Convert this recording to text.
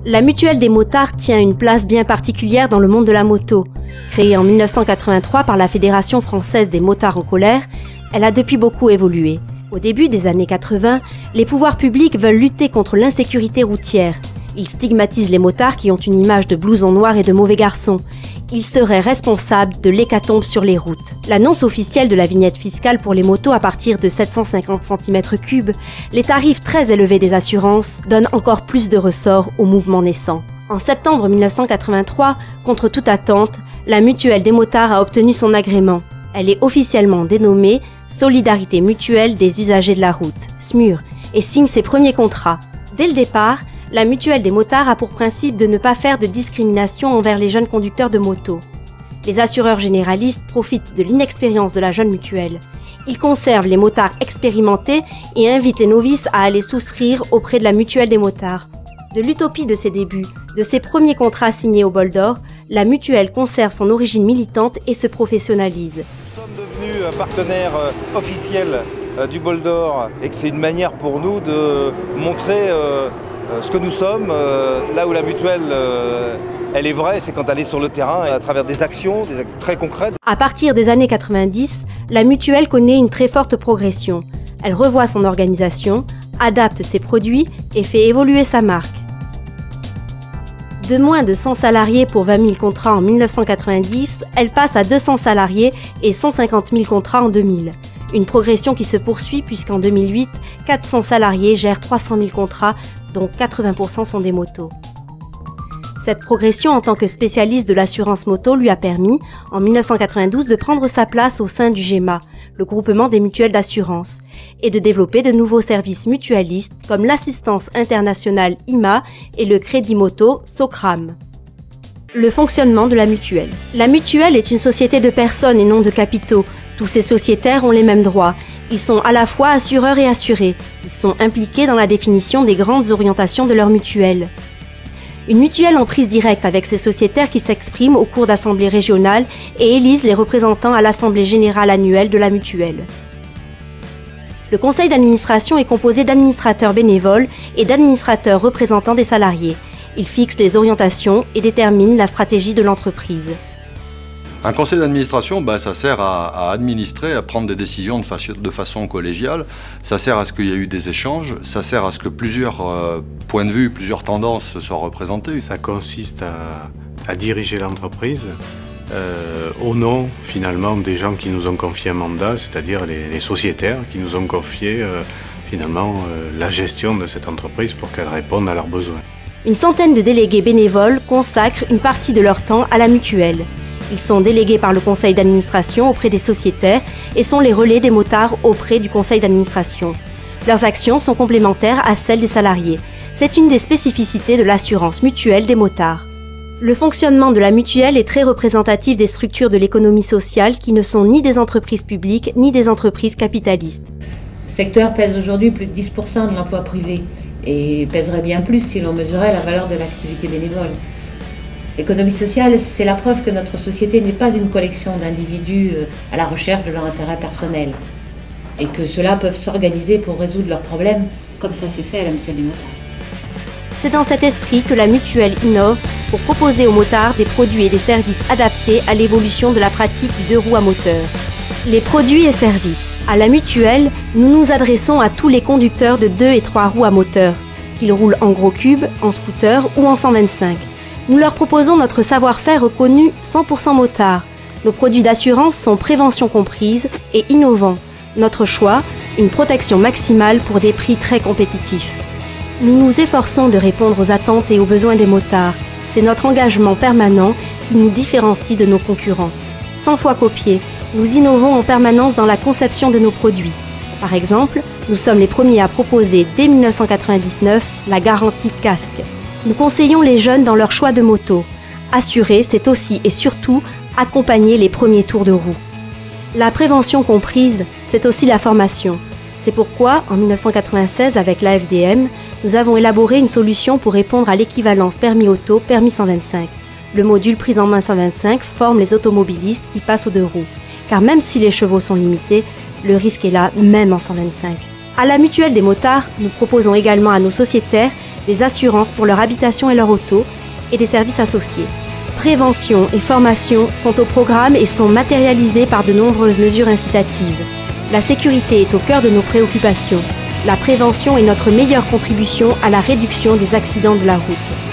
La Mutuelle des motards tient une place bien particulière dans le monde de la moto. Créée en 1983 par la Fédération française des motards en colère, elle a depuis beaucoup évolué. Au début des années 80, les pouvoirs publics veulent lutter contre l'insécurité routière. Ils stigmatisent les motards qui ont une image de blousons noirs et de mauvais garçons. Ils seraient responsables de l'hécatombe sur les routes. L'annonce officielle de la vignette fiscale pour les motos à partir de 750 cm3, les tarifs très élevés des assurances donnent encore plus de ressort au mouvement naissant. En septembre 1983, contre toute attente, la Mutuelle des motards a obtenu son agrément. Elle est officiellement dénommée Solidarité mutuelle des usagers de la route, SMUR, et signe ses premiers contrats. Dès le départ, la Mutuelle des motards a pour principe de ne pas faire de discrimination envers les jeunes conducteurs de moto. Les assureurs généralistes profitent de l'inexpérience de la jeune mutuelle. Ils conservent les motards expérimentés et invitent les novices à aller souscrire auprès de la Mutuelle des motards. De l'utopie de ses débuts, de ses premiers contrats signés au bol d'or, la mutuelle conserve son origine militante et se professionnalise. Nous sommes devenus partenaires officiels du bol d'or et que c'est une manière pour nous de montrer ce que nous sommes. Là où la mutuelle, elle est vraie, c'est quand elle est sur le terrain, à travers des actions très concrètes. À partir des années 90, la mutuelle connaît une très forte progression. Elle revoit son organisation, adapte ses produits et fait évoluer sa marque. De moins de 100 salariés pour 20 000 contrats en 1990, elle passe à 200 salariés et 150 000 contrats en 2000. Une progression qui se poursuit puisqu'en 2008, 400 salariés gèrent 300 000 contrats, dont 80% sont des motos. Cette progression en tant que spécialiste de l'assurance moto lui a permis, en 1992, de prendre sa place au sein du GEMA, le groupement des mutuelles d'assurance, et de développer de nouveaux services mutualistes comme l'assistance internationale IMA et le crédit moto SOCRAM. Le fonctionnement de la mutuelle. La mutuelle est une société de personnes et non de capitaux. Tous ces sociétaires ont les mêmes droits. Ils sont à la fois assureurs et assurés. Ils sont impliqués dans la définition des grandes orientations de leur mutuelle. Une mutuelle en prise directe avec ses sociétaires qui s'expriment au cours d'assemblées régionales et élisent les représentants à l'assemblée générale annuelle de la mutuelle. Le conseil d'administration est composé d'administrateurs bénévoles et d'administrateurs représentants des salariés. Ils fixent les orientations et déterminent la stratégie de l'entreprise. Un conseil d'administration, ça sert à administrer, à prendre des décisions de façon collégiale. Ça sert à ce qu'il y ait eu des échanges. Ça sert à ce que plusieurs points de vue, plusieurs tendances soient représentés. Ça consiste à diriger l'entreprise au nom, finalement, des gens qui nous ont confié un mandat, c'est-à-dire les sociétaires qui nous ont confié, la gestion de cette entreprise pour qu'elle réponde à leurs besoins. Une centaine de délégués bénévoles consacrent une partie de leur temps à la mutuelle. Ils sont délégués par le conseil d'administration auprès des sociétaires et sont les relais des motards auprès du conseil d'administration. Leurs actions sont complémentaires à celles des salariés. C'est une des spécificités de l'assurance mutuelle des motards. Le fonctionnement de la mutuelle est très représentatif des structures de l'économie sociale qui ne sont ni des entreprises publiques ni des entreprises capitalistes. Le secteur pèse aujourd'hui plus de 10% de l'emploi privé et pèserait bien plus si l'on mesurait la valeur de l'activité bénévole. L'économie sociale, c'est la preuve que notre société n'est pas une collection d'individus à la recherche de leur intérêt personnel et que ceux-là peuvent s'organiser pour résoudre leurs problèmes, comme ça s'est fait à la Mutuelle des motards. C'est dans cet esprit que la mutuelle innove pour proposer aux motards des produits et des services adaptés à l'évolution de la pratique du deux roues à moteur. Les produits et services. À la mutuelle, nous nous adressons à tous les conducteurs de 2 et 3 roues à moteur, qu'ils roulent en gros cube, en scooter ou en 125. Nous leur proposons notre savoir-faire reconnu 100% motard. Nos produits d'assurance sont prévention comprise et innovants. Notre choix, une protection maximale pour des prix très compétitifs. Nous nous efforçons de répondre aux attentes et aux besoins des motards. C'est notre engagement permanent qui nous différencie de nos concurrents. 100 fois copiés, nous innovons en permanence dans la conception de nos produits. Par exemple, nous sommes les premiers à proposer dès 1999 la garantie casque. Nous conseillons les jeunes dans leur choix de moto. Assurer, c'est aussi et surtout accompagner les premiers tours de roue. La prévention comprise, c'est aussi la formation. C'est pourquoi, en 1996, avec l'AFDM, nous avons élaboré une solution pour répondre à l'équivalence permis auto, permis 125. Le module prise en main 125 forme les automobilistes qui passent aux deux roues. Car même si les chevaux sont limités, le risque est là même en 125. À la Mutuelle des motards, nous proposons également à nos sociétaires des assurances pour leur habitation et leur auto, et des services associés. Prévention et formation sont au programme et sont matérialisées par de nombreuses mesures incitatives. La sécurité est au cœur de nos préoccupations. La prévention est notre meilleure contribution à la réduction des accidents de la route.